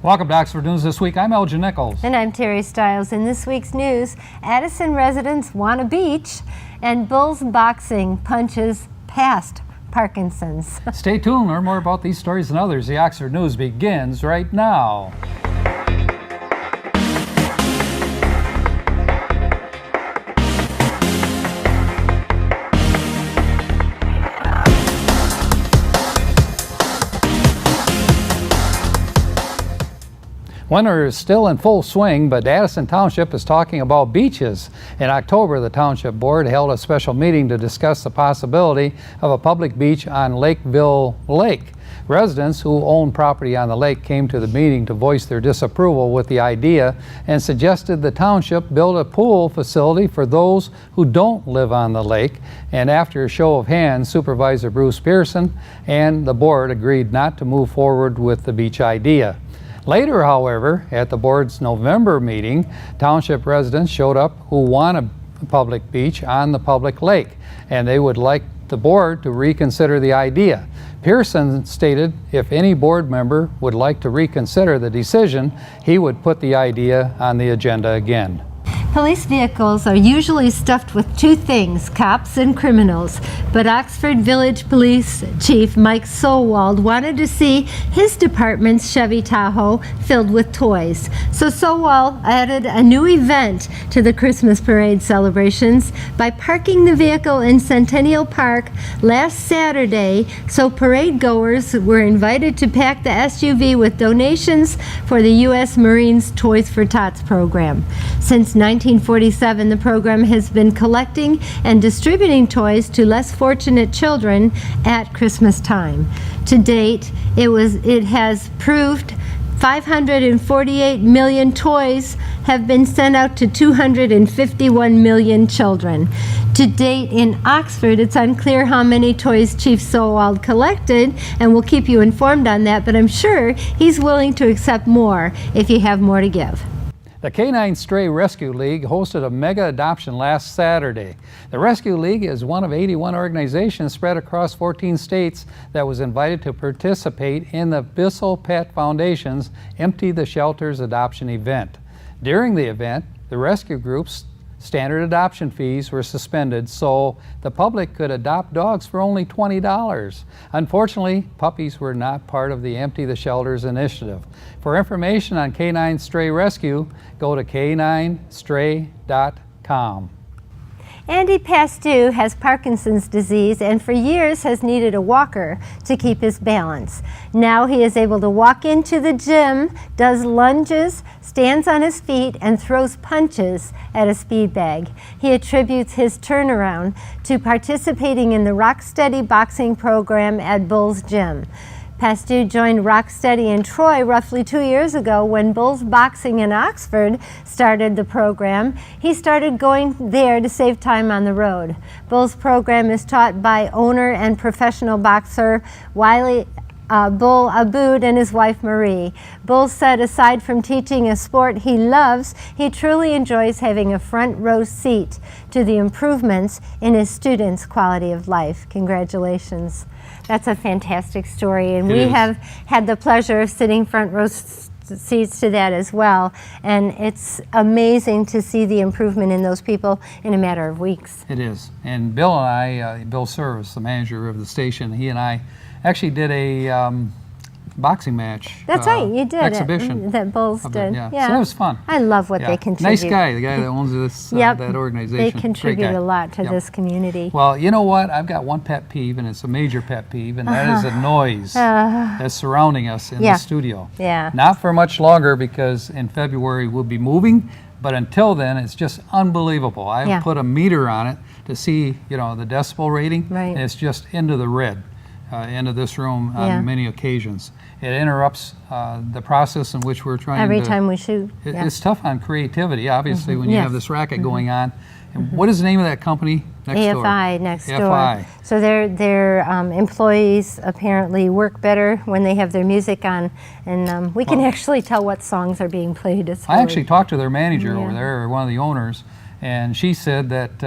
Welcome to Oxford News This Week. I'm Elgin Nichols. And I'm Terry Stiles. In this week's news, Addison residents want a beach, and Bulls boxing punches past Parkinson's. Stay tuned, learn more about these stories and others. The Oxford News begins right now. Winter is still in full swing, but Addison Township is talking about beaches. In October, the Township Board held a special meeting to discuss the possibility of a public beach on Lakeville Lake. Residents who own property on the lake came to the meeting to voice their disapproval with the idea and suggested the township build a pool facility for those who don't live on the lake. And after a show of hands, Supervisor Bruce Pearson and the board agreed not to move forward with the beach idea. Later, however, at the board's November meeting, township residents showed up who want a public beach on the public lake, and they would like the board to reconsider the idea. Pearson stated if any board member would like to reconsider the decision, he would put the idea on the agenda again. Police vehicles are usually stuffed with two things, cops and criminals. But Oxford Village Police Chief Mike Sowald wanted to see his department's Chevy Tahoe filled with toys. So Sowald added a new event to the Christmas parade celebrations by parking the vehicle in Centennial Park last Saturday, so parade goers were invited to pack the SUV with donations for the U.S. Marines Toys for Tots program. Since 1947, the program has been collecting and distributing toys to less fortunate children at Christmas time. To date, it has proved 548 million toys have been sent out to 251 million children. To date in Oxford, it's unclear how many toys Chief Sowald collected, and we'll keep you informed on that, but I'm sure he's willing to accept more if you have more to give. The Canine Stray Rescue League hosted a mega adoption last Saturday. The Rescue League is one of 81 organizations spread across 14 states that was invited to participate in the Bissell Pet Foundation's Empty the Shelters adoption event. During the event, the rescue group's standard adoption fees were suspended so the public could adopt dogs for only $20. Unfortunately, puppies were not part of the Empty the Shelters initiative. For information on Canine Stray Rescue, go to caninestray.com. Andy Pastu has Parkinson's disease and for years has needed a walker to keep his balance. Now he is able to walk into the gym, does lunges, stands on his feet, and throws punches at a speed bag. He attributes his turnaround to participating in the Rocksteady boxing program at Bulls Gym. Pastu joined Rocksteady in Troy roughly 2 years ago when Bulls Boxing in Oxford started the program. He started going there to save time on the road. Bulls program is taught by owner and professional boxer Wiley Bull Aboud and his wife Marie. Bull said aside from teaching a sport he loves, he truly enjoys having a front row seat to the improvements in his students' quality of life. Congratulations. That's a fantastic story, and we have had the pleasure of sitting front row seats to that as well, and it's amazing to see the improvement in those people in a matter of weeks. It is, and Bill and I, Bill Service, the manager of the station, he and I actually did a boxing match. That's right, you did exhibition that Bulls did. Yeah. So it was fun. I love what they contribute. Nice guy, the guy that owns this that organization. They contribute a lot to this community. Well, you know what? I've got one pet peeve, and it's a major pet peeve, and that is the noise that's surrounding us in the studio. Yeah. Not for much longer, because in February we'll be moving, but until then it's just unbelievable. I put a meter on it to see, the decibel rating, and it's just into the red. Into this room on many occasions. It interrupts the process in which we're trying every time we shoot. It's tough on creativity, obviously, when you have this racket going on. And what is the name of that company next door? AFI next door. So their employees apparently work better when they have their music on, and we can actually tell what songs are being played. I actually talked to their manager over there, or one of the owners, And she said that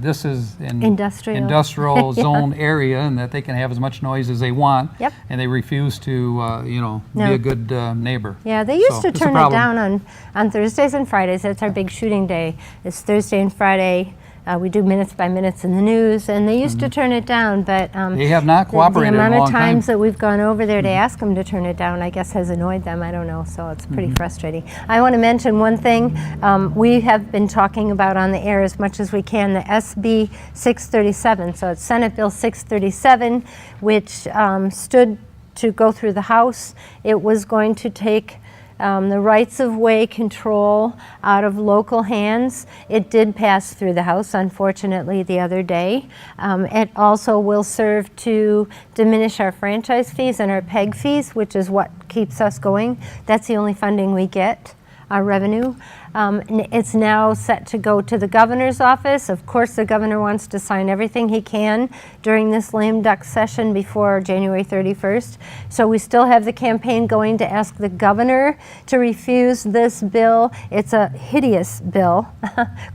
this is an Industrial. zone area and that they can have as much noise as they want. Yep. And they refuse to, No. be a good neighbor. Yeah, they used So to it's a turn it problem. down on Thursdays and Fridays. That's our big shooting day. It's Thursday and Friday. We do minutes by minutes in the news, and they used to turn it down, but They have not cooperated the in a amount long of time. times that we've gone over there to ask them to turn it down, I guess, has annoyed them. I don't know, so it's pretty frustrating. I want to mention one thing we have been talking about on the air as much as we can, the SB 637. So it's Senate Bill 637, which stood to go through the House. It was going to take the rights-of-way control out of local hands. It did pass through the House, unfortunately, the other day. It also will serve to diminish our franchise fees and our PEG fees, which is what keeps us going. That's the only funding we get, our revenue. It's now set to go to the governor's office. Of course, the governor wants to sign everything he can during this lame duck session before January 31st. So we still have the campaign going to ask the governor to refuse this bill. It's a hideous bill,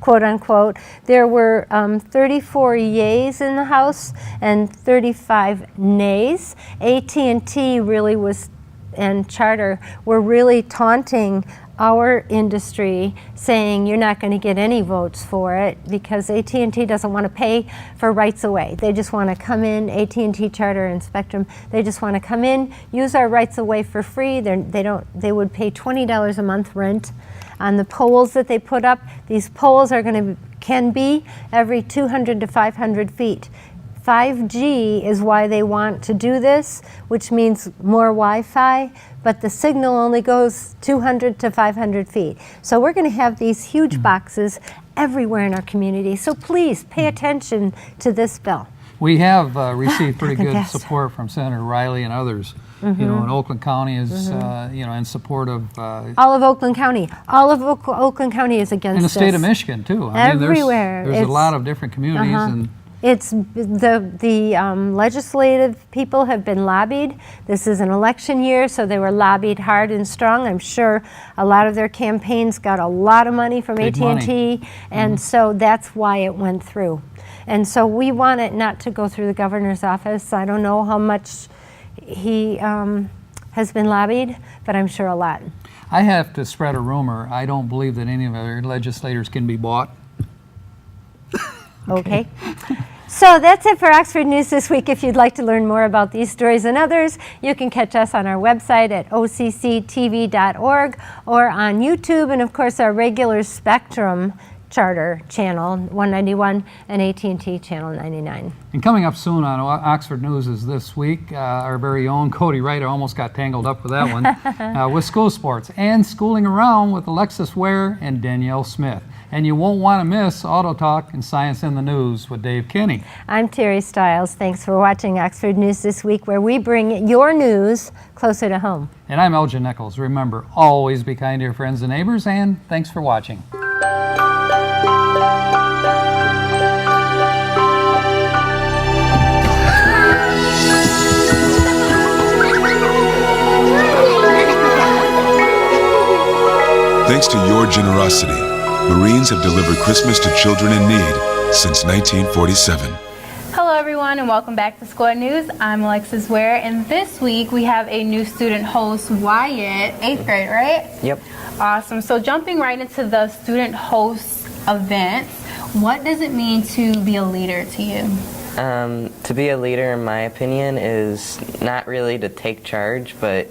quote unquote. There were 34 yays in the House and 35 nays. AT&T really was, and Charter were really taunting our industry, saying you're not going to get any votes for it because AT&T doesn't want to pay for rights away. They just want to come in, AT&T, Charter, and Spectrum. They just want to come in, use our rights away for free. They would pay $20 a month rent on the poles that they put up. These poles can be every 200 to 500 feet. 5G is why they want to do this, which means more Wi-Fi, but the signal only goes 200 to 500 feet. So we're going to have these huge boxes everywhere in our community. So please pay attention to this bill. We have received pretty good fast. support from Senator Riley and others. And Oakland County is, in support of. All of Oakland County. All of Oakland County is against In the state this. of Michigan, too. Everywhere. There's a It's- lot of different communities. and. It's the legislative people have been lobbied. This is an election year, so they were lobbied hard and strong. I'm sure a lot of their campaigns got a lot of money from Big AT&T, and so that's why it went through. And so we want it not to go through the governor's office. I don't know how much he has been lobbied, but I'm sure a lot. I have to spread a rumor. I don't believe that any of our legislators can be bought. Okay. So that's it for Oxford News this week. If you'd like to learn more about these stories and others, you can catch us on our website at occtv.org or on YouTube, and of course our regular Spectrum Charter channel 191 and AT&T channel 99. And coming up soon on Oxford News is this week, our very own Cody Wright. I almost got tangled up with that one, with school sports and schooling around with Alexis Ware and Danielle Smith. And you won't want to miss Auto Talk and Science in the News with Dave Kinney. I'm Terry Stiles. Thanks for watching Oxford News this week, where we bring your news closer to home. And I'm Elgin Nichols. Remember, always be kind to your friends and neighbors, and thanks for watching. Thanks to your generosity, Marines have delivered Christmas to children in need since 1947. Hello everyone and welcome back to Squad News. I'm Alexis Ware, and this week we have a new student host, Wyatt, 8th grade, right? Yep. Awesome. So jumping right into the student host events, what does it mean to be a leader to you? To be a leader, in my opinion, is not really to take charge, but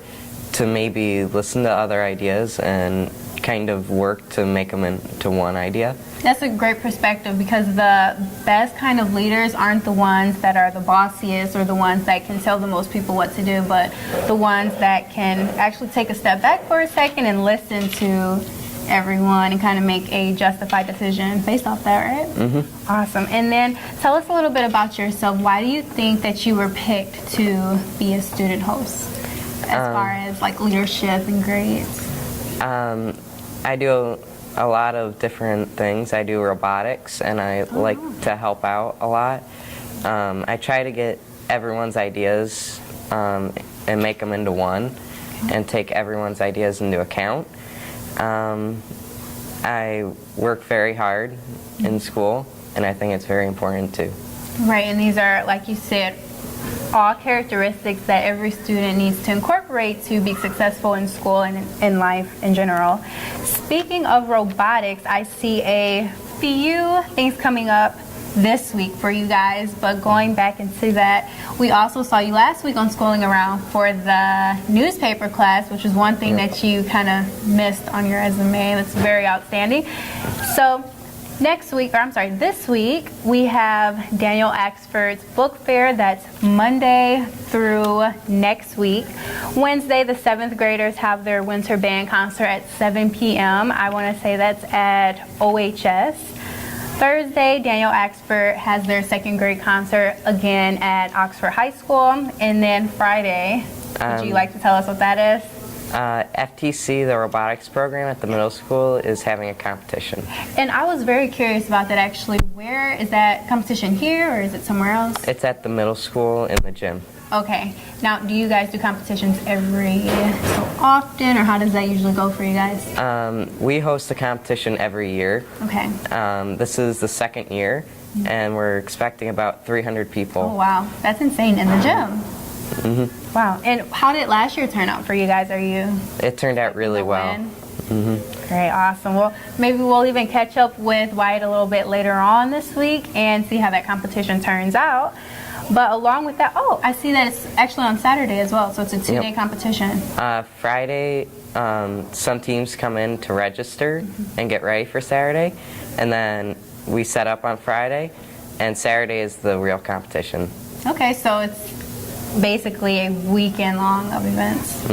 to maybe listen to other ideas and kind of work to make them into one idea. That's a great perspective, because the best kind of leaders aren't the ones that are the bossiest or the ones that can tell the most people what to do, but the ones that can actually take a step back for a second and listen to everyone and kind of make a justified decision based off that, right? Mm-hmm. Awesome. And then tell us a little bit about yourself. Why do you think that you were picked to be a student host as far as like leadership and grades? I do a lot of different things. I do robotics, and I like to help out a lot. I try to get everyone's ideas and make them into one, and take everyone's ideas into account. I work very hard in school, and I think it's very important too. Right, and these are, like you said, all characteristics that every student needs to incorporate to be successful in school and in life in general. Speaking of robotics, I see a few things coming up this week for you guys, but going back into that, we also saw you last week on Schooling Around for the newspaper class, which is one thing that you kind of missed on your resume. That's very outstanding. So this week, we have Daniel Axford's book fair. That's Monday through next week. Wednesday, the 7th graders have their winter band concert at 7 p.m. I want to say that's at OHS. Thursday, Daniel Axford has their 2nd grade concert again at Oxford High School. And then Friday, would you like to tell us what that is? FTC, the robotics program at the middle school, is having a competition. And I was very curious about that actually. Where is that competition, here or is it somewhere else? It's at the middle school in the gym. Okay. Now, do you guys do competitions every so often, or how does that usually go for you guys? We host a competition every year. Okay. This is the 2nd year, and we're expecting about 300 people. Oh, wow. That's insane, in the gym. Mm-hmm. Wow. And how did last year turn out for you guys? It turned out really well. Mm-hmm. Great, awesome. Well, maybe we'll even catch up with Wyatt a little bit later on this week and see how that competition turns out. But along with that, I see that it's actually on Saturday as well, so it's a 2-day competition. Friday, some teams come in to register and get ready for Saturday, and then we set up on Friday, and Saturday is the real competition. Okay, so it's basically a weekend long of events.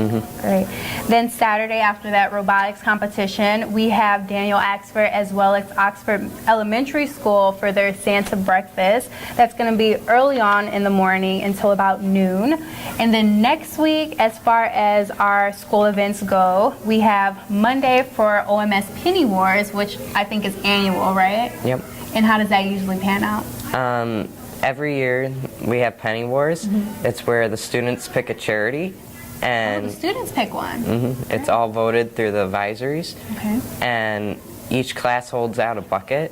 Great. Then Saturday, after that robotics competition, we have Daniel Axford as well as Oxford Elementary School for their Santa breakfast. That's going to be early on in the morning until about noon. And then next week, as far as our school events go, we have Monday for OMS Penny Wars, which I think is annual, right? Yep. And how does that usually pan out? Every year we have Penny Wars. It's where the students pick a charity, and the students pick one. It's all voted through the advisories. Okay. And each class holds out a bucket,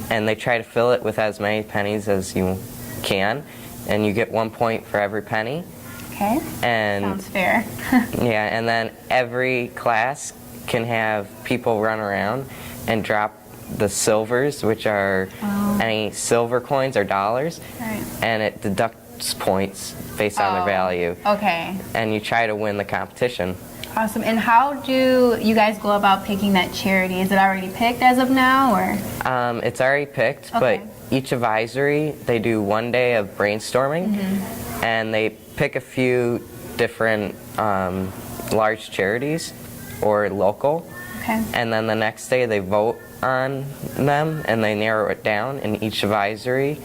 and they try to fill it with as many pennies as you can, and you get 1 point for every penny. Okay. And sounds fair. yeah, and then every class can have people run around and drop the silvers, which are any silver coins or dollars, and it deducts points based on their value. Okay. And you try to win the competition. Awesome. And how do you guys go about picking that charity? Is it already picked as of now, or? It's already picked, but each advisory, they do 1 day of brainstorming, and they pick a few different large charities or local. Okay. And then the next day they vote on them and they narrow it down, and each advisory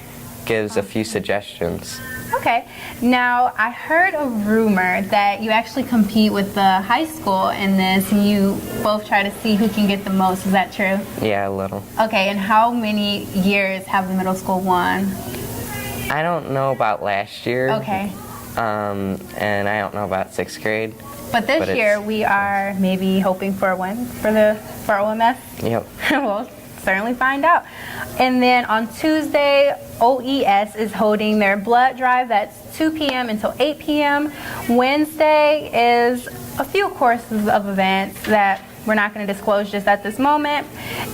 gives a few suggestions. Okay. Now, I heard a rumor that you actually compete with the high school in this, and you both try to see who can get the most. Is that true? Yeah, a little. Okay, and how many years have the middle school won? I don't know about last year. Okay. And I don't know about 6th grade. But this year we are maybe hoping for a win for OMS. Yep. We'll certainly find out. And then on Tuesday, OES is holding their blood drive. That's 2 p.m. until 8 p.m. Wednesday is a few courses of events that we're not going to disclose just at this moment.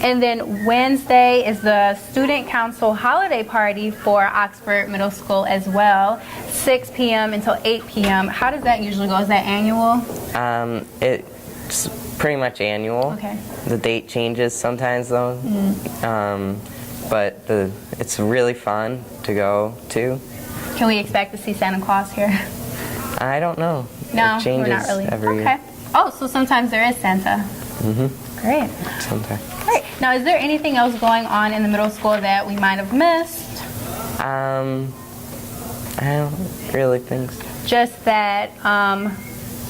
And then Wednesday is the Student Council holiday party for Oxford Middle School as well, 6 p.m. until 8 p.m. How does that usually go? Is that annual? It's pretty much annual. Okay. The date changes sometimes though. But it's really fun to go to. Can we expect to see Santa Claus here? I don't know. No, it changes we're not really. every year. Okay. Oh, so sometimes there is Santa. Great. Sometimes. Great. Now, is there anything else going on in the middle school that we might have missed? I don't really think so. Just that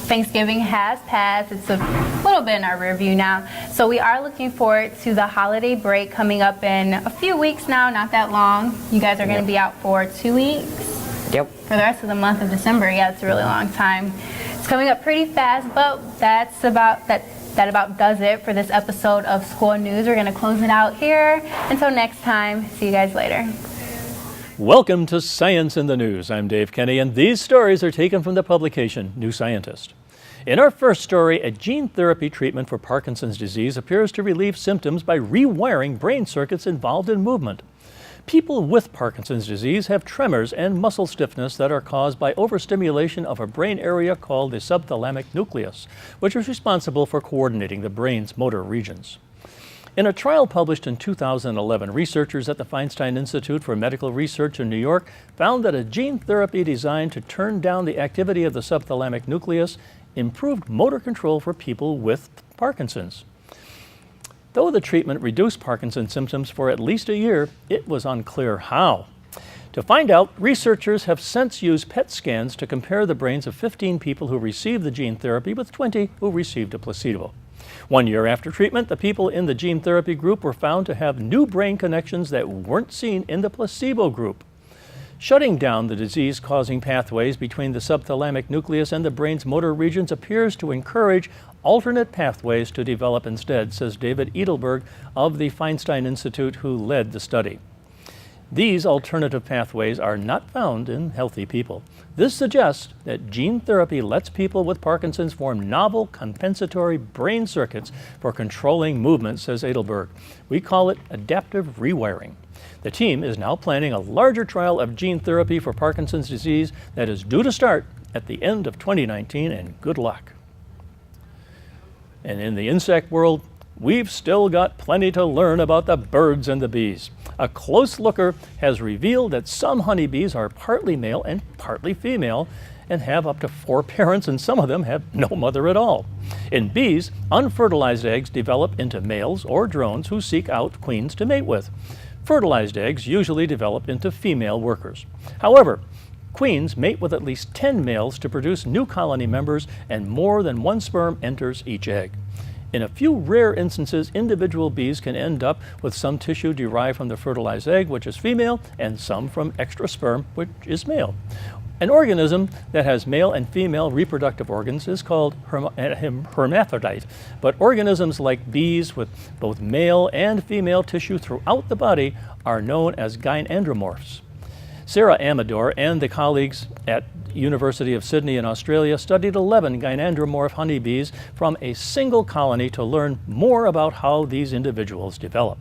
Thanksgiving has passed. It's a little bit in our rear view now. So we are looking forward to the holiday break coming up in a few weeks now, not that long. You guys are going to be out for 2 weeks? Yep. For the rest of the month of December. Yeah, it's a really long time. It's coming up pretty fast, but that's that about does it for this episode of School News. We're going to close it out here. Until next time, see you guys later. Welcome to Science in the News. I'm Dave Kenny, and these stories are taken from the publication New Scientist. In our first story, a gene therapy treatment for Parkinson's disease appears to relieve symptoms by rewiring brain circuits involved in movement. People with Parkinson's disease have tremors and muscle stiffness that are caused by overstimulation of a brain area called the subthalamic nucleus, which is responsible for coordinating the brain's motor regions. In a trial published in 2011, researchers at the Feinstein Institute for Medical Research in New York found that a gene therapy designed to turn down the activity of the subthalamic nucleus improved motor control for people with Parkinson's. Though the treatment reduced Parkinson's symptoms for at least a year, it was unclear how. To find out, researchers have since used PET scans to compare the brains of 15 people who received the gene therapy with 20 who received a placebo. 1 year after treatment, the people in the gene therapy group were found to have new brain connections that weren't seen in the placebo group. Shutting down the disease-causing pathways between the subthalamic nucleus and the brain's motor regions appears to encourage alternate pathways to develop instead, says David Edelberg of the Feinstein Institute, who led the study. These alternative pathways are not found in healthy people. This suggests that gene therapy lets people with Parkinson's form novel compensatory brain circuits for controlling movement, says Edelberg. We call it adaptive rewiring. The team is now planning a larger trial of gene therapy for Parkinson's disease that is due to start at the end of 2019, and good luck. And in the insect world, we've still got plenty to learn about the birds and the bees. A close looker has revealed that some honeybees are partly male and partly female and have up to 4 parents, and some of them have no mother at all. In bees, unfertilized eggs develop into males or drones who seek out queens to mate with. Fertilized eggs usually develop into female workers. However, queens mate with at least 10 males to produce new colony members, and more than 1 sperm enters each egg. In a few rare instances, individual bees can end up with some tissue derived from the fertilized egg, which is female, and some from extra sperm, which is male. An organism that has male and female reproductive organs is called hermaphrodite, but organisms like bees with both male and female tissue throughout the body are known as gynandromorphs. Sarah Amador and the colleagues at University of Sydney in Australia studied 11 gynandromorph honeybees from a single colony to learn more about how these individuals develop.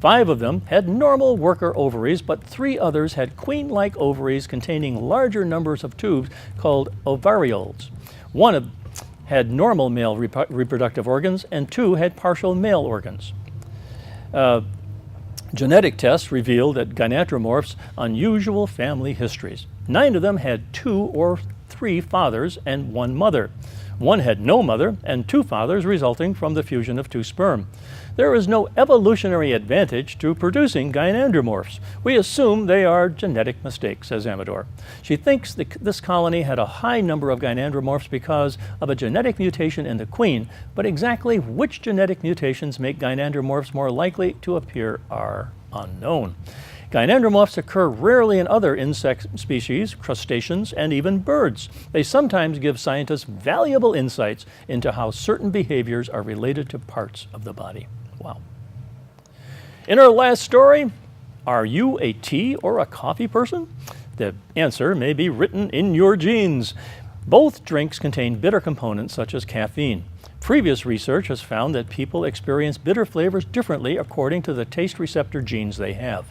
5 of them had normal worker ovaries, but 3 others had queen-like ovaries containing larger numbers of tubes called ovarioles. 1 had normal male reproductive organs, and 2 had partial male organs. Genetic tests revealed that gynandromorphs' unusual family histories. 9 of them had 2 or 3 fathers and 1 mother. 1 had no mother and 2 fathers, resulting from the fusion of 2 sperm. There is no evolutionary advantage to producing gynandromorphs. We assume they are genetic mistakes, says Amador. She thinks this colony had a high number of gynandromorphs because of a genetic mutation in the queen, but exactly which genetic mutations make gynandromorphs more likely to appear are unknown. Gynandromorphs occur rarely in other insect species, crustaceans, and even birds. They sometimes give scientists valuable insights into how certain behaviors are related to parts of the body. Wow. In our last story, are you a tea or a coffee person? The answer may be written in your genes. Both drinks contain bitter components such as caffeine. Previous research has found that people experience bitter flavors differently according to the taste receptor genes they have.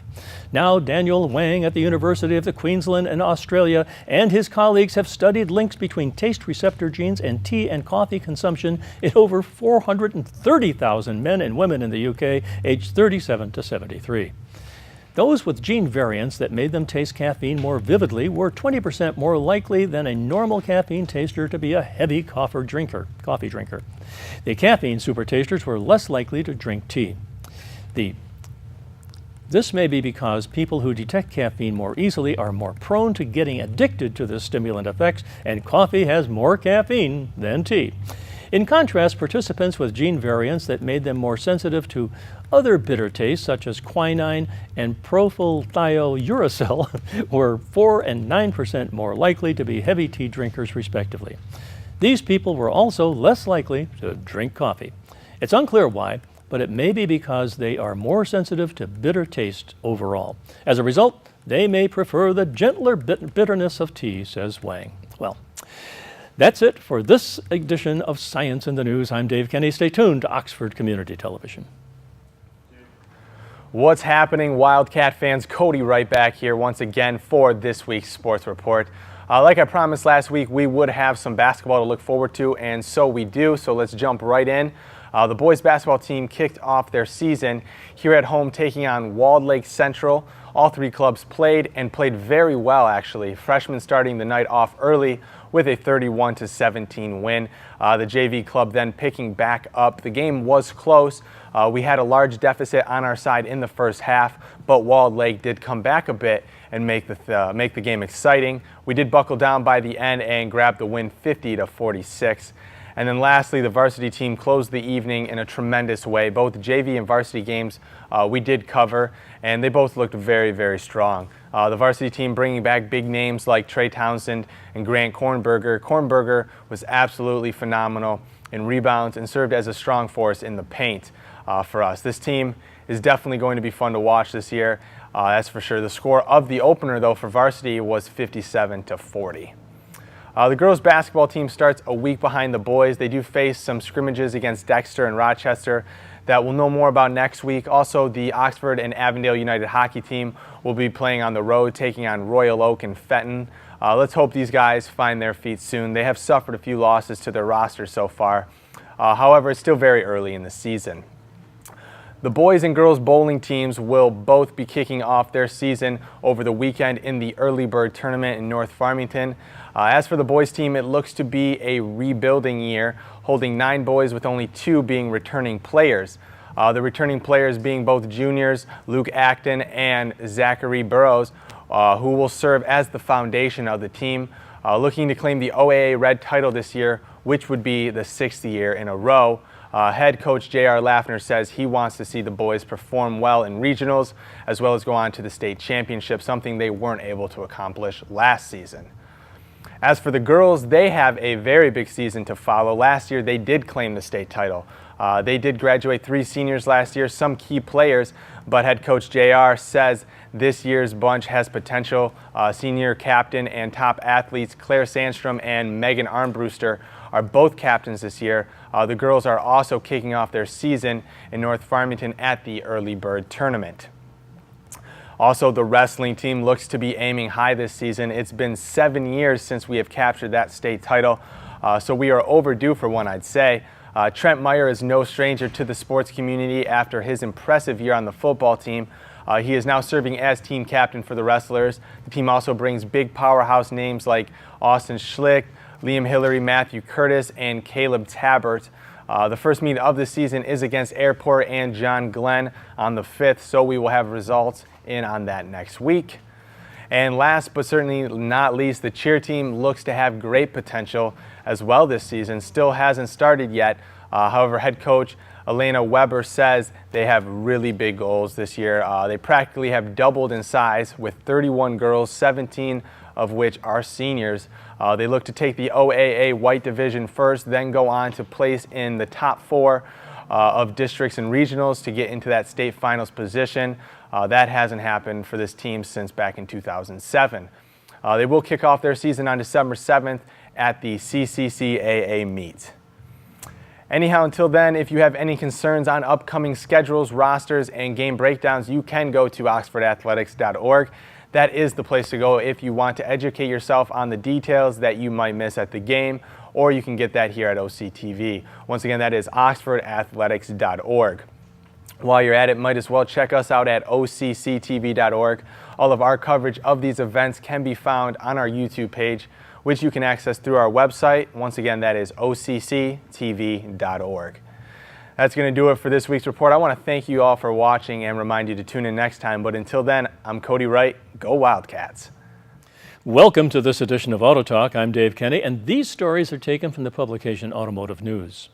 Now, Daniel Wang at the University of Queensland in Australia and his colleagues have studied links between taste receptor genes and tea and coffee consumption in over 430,000 men and women in the UK aged 37 to 73. Those with gene variants that made them taste caffeine more vividly were 20% more likely than a normal caffeine taster to be a heavy coffee drinker. The caffeine supertasters were less likely to drink tea. This may be because people who detect caffeine more easily are more prone to getting addicted to the stimulant effects, and coffee has more caffeine than tea. In contrast, participants with gene variants that made them more sensitive to other bitter tastes, such as quinine and profylthiouracil, were 4% and 9% more likely to be heavy tea drinkers, respectively. These people were also less likely to drink coffee. It's unclear why, but it may be because they are more sensitive to bitter taste overall. As a result, they may prefer the gentler bitterness of tea, says Wang. Well, that's it for this edition of Science in the News. I'm Dave Kenny. Stay tuned to Oxford Community Television. What's happening, Wildcat fans? Cody Wright back here once again for this week's Sports Report. Like I promised last week, we would have some basketball to look forward to, and so we do. So let's jump right in. The boys basketball team kicked off their season here at home taking on Walled Lake Central. All three clubs played very well, actually. Freshmen starting the night off early with a 31-17 win. The JV club then picking back up. The game was close. We had a large deficit on our side in the first half, but Walled Lake did come back a bit and make the game exciting. We did buckle down by the end and grab the win 50-46. And then lastly, the varsity team closed the evening in a tremendous way. Both JV and varsity games we did cover, and they both looked very, very strong. The varsity team bringing back big names like Trey Townsend and Grant Kornberger. Kornberger was absolutely phenomenal in rebounds and served as a strong force in the paint for us. This team is definitely going to be fun to watch this year, that's for sure. The score of the opener, though, for varsity was 57-40. The girls basketball team starts a week behind the boys. They do face some scrimmages against Dexter and Rochester that we'll know more about next week. Also, the Oxford and Avondale United hockey team will be playing on the road, taking on Royal Oak and Fenton. Let's hope these guys find their feet soon. They have suffered a few losses to their roster so far. However, it's still very early in the season. The boys and girls bowling teams will both be kicking off their season over the weekend in the Early Bird Tournament in North Farmington. As for the boys team, it looks to be a rebuilding year, holding 9 boys with only 2 being returning players. The returning players being both juniors, Luke Acton and Zachary Burrows, who will serve as the foundation of the team, looking to claim the OAA Red title this year, which would be the 6th year in a row. Head coach J.R. Laffner says he wants to see the boys perform well in regionals as well as go on to the state championship, something they weren't able to accomplish last season. As for the girls, they have a very big season to follow. Last year, they did claim the state title. They did graduate 3 seniors last year, some key players, but head coach JR says this year's bunch has potential. Senior captain and top athletes Claire Sandstrom and Megan Armbruster are both captains this year. The girls are also kicking off their season in North Farmington at the Early Bird Tournament. Also, the wrestling team looks to be aiming high this season. It's been 7 years since we have captured that state title, so we are overdue for one, I'd say. Trent Meyer is no stranger to the sports community after his impressive year on the football team. He is now serving as team captain for the wrestlers. The team also brings big powerhouse names like Austin Schlick, Liam Hillary, Matthew Curtis, and Caleb Tabbert. The first meet of the season is against Airport and John Glenn on the 5th, so we will have results in on that next week. And last but certainly not least, the cheer team looks to have great potential as well this season. Still hasn't started yet. However, head coach Elena Weber says they have really big goals this year. They practically have doubled in size with 31 girls, 17 of which are seniors. They look to take the OAA White Division first, then go on to place in the top 4 of districts and regionals to get into that state finals position. That hasn't happened for this team since back in 2007. They will kick off their season on December 7th at the CCCAA meet. Anyhow, until then, if you have any concerns on upcoming schedules, rosters, and game breakdowns, you can go to oxfordathletics.org. That is the place to go if you want to educate yourself on the details that you might miss at the game, or you can get that here at OCTV. Once again, that is oxfordathletics.org. While you're at it, might as well check us out at OCCTV.org. All of our coverage of these events can be found on our YouTube page, which you can access through our website. Once again, that is OCCTV.org. That's going to do it for this week's report. I want to thank you all for watching and remind you to tune in next time. But until then, I'm Cody Wright. Go Wildcats. Welcome to this edition of Auto Talk. I'm Dave Kenny, and these stories are taken from the publication Automotive News.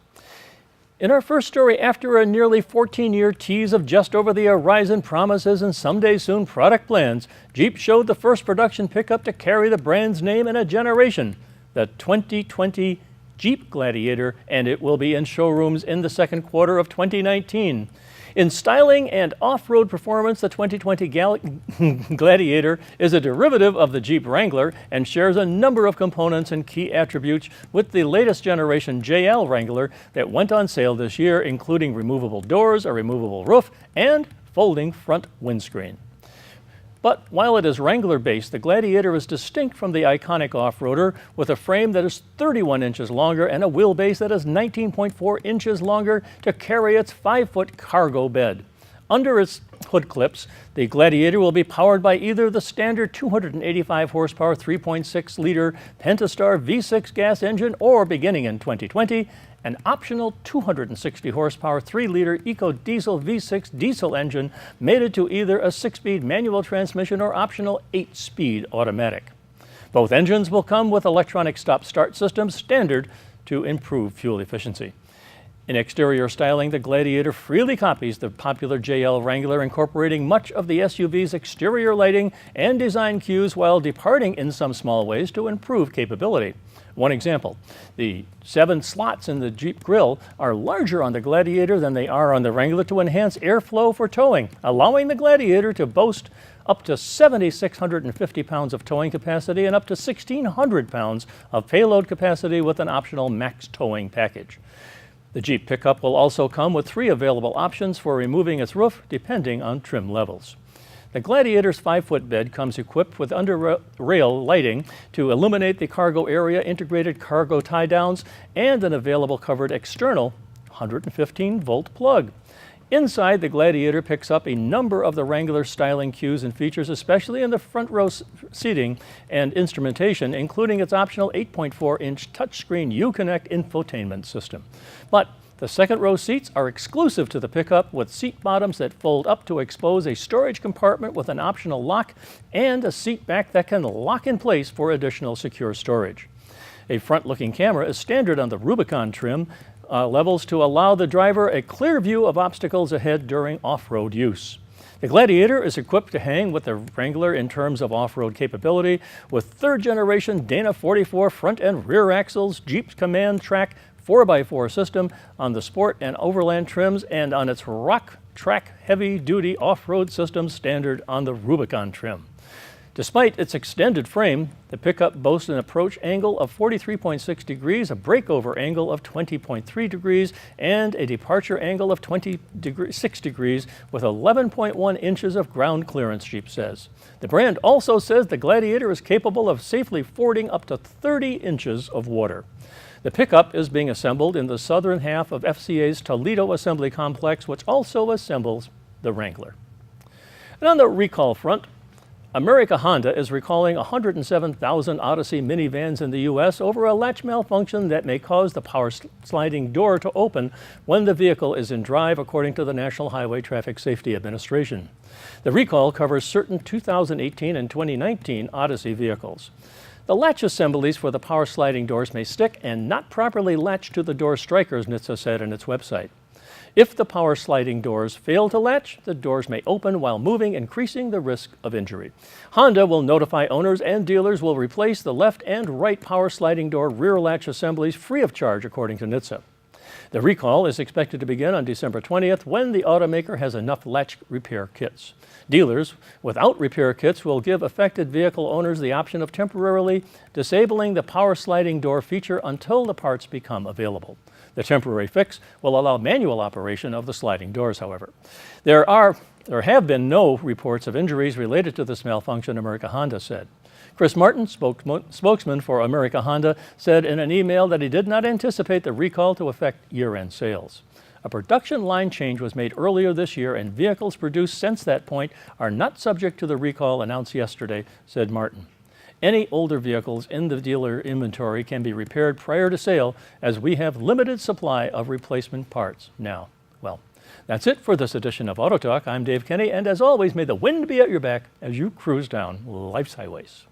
In our first story, after a nearly 14-year tease of just over the horizon promises and someday soon product plans, Jeep showed the first production pickup to carry the brand's name in a generation, the 2020 Jeep Gladiator, and it will be in showrooms in the second quarter of 2019. In styling and off-road performance, the 2020 Gladiator is a derivative of the Jeep Wrangler and shares a number of components and key attributes with the latest generation JL Wrangler that went on sale this year, including removable doors, a removable roof, and folding front windscreen. But while it is Wrangler-based, the Gladiator is distinct from the iconic off-roader with a frame that is 31 inches longer and a wheelbase that is 19.4 inches longer to carry its 5-foot cargo bed. Under its hood clips, the Gladiator will be powered by either the standard 285 horsepower 3.6-liter Pentastar V6 gas engine or, beginning in 2020, an optional 260 horsepower 3-liter EcoDiesel V6 diesel engine mated to either a 6-speed manual transmission or optional 8-speed automatic. Both engines will come with electronic stop-start systems standard to improve fuel efficiency. In exterior styling, the Gladiator freely copies the popular JL Wrangler, incorporating much of the SUV's exterior lighting and design cues while departing in some small ways to improve capability. One example, the 7 slots in the Jeep grille are larger on the Gladiator than they are on the Wrangler to enhance airflow for towing, allowing the Gladiator to boast up to 7,650 pounds of towing capacity and up to 1,600 pounds of payload capacity with an optional max towing package. The Jeep pickup will also come with 3 available options for removing its roof, depending on trim levels. The Gladiator's 5-foot bed comes equipped with under-rail lighting to illuminate the cargo area, integrated cargo tie-downs, and an available covered external 115-volt plug. Inside, the Gladiator picks up a number of the Wrangler styling cues and features, especially in the front row seating and instrumentation, including its optional 8.4-inch touchscreen Uconnect infotainment system. But the second row seats are exclusive to the pickup, with seat bottoms that fold up to expose a storage compartment with an optional lock and a seat back that can lock in place for additional secure storage. A front-looking camera is standard on the Rubicon trim levels to allow the driver a clear view of obstacles ahead during off-road use. The Gladiator is equipped to hang with the Wrangler in terms of off-road capability, with 3rd-generation Dana 44 front and rear axles, Jeep's Command Track 4x4 system on the Sport and Overland trims, and on its Rock Track heavy-duty off-road system standard on the Rubicon trim. Despite its extended frame, the pickup boasts an approach angle of 43.6 degrees, a breakover angle of 20.3 degrees, and a departure angle of 26 degrees with 11.1 inches of ground clearance, Jeep says. The brand also says the Gladiator is capable of safely fording up to 30 inches of water. The pickup is being assembled in the southern half of FCA's Toledo Assembly Complex, which also assembles the Wrangler. And on the recall front, America Honda is recalling 107,000 Odyssey minivans in the U.S. over a latch malfunction that may cause the power sliding door to open when the vehicle is in drive, according to the National Highway Traffic Safety Administration. The recall covers certain 2018 and 2019 Odyssey vehicles. The latch assemblies for the power sliding doors may stick and not properly latch to the door strikers, NHTSA said in its website. If the power sliding doors fail to latch, the doors may open while moving, increasing the risk of injury. Honda will notify owners, and dealers will replace the left and right power sliding door rear latch assemblies free of charge, according to NHTSA. The recall is expected to begin on December 20th when the automaker has enough latch repair kits. Dealers without repair kits will give affected vehicle owners the option of temporarily disabling the power sliding door feature until the parts become available. The temporary fix will allow manual operation of the sliding doors, however. There have been no reports of injuries related to this malfunction, America Honda said. Chris Martin, spokesman for America Honda, said in an email that he did not anticipate the recall to affect year-end sales. A production line change was made earlier this year, and vehicles produced since that point are not subject to the recall announced yesterday, said Martin. Any older vehicles in the dealer inventory can be repaired prior to sale, as we have limited supply of replacement parts now. Well, that's it for this edition of Auto Talk. I'm Dave Kenny, and as always, may the wind be at your back as you cruise down life's highways.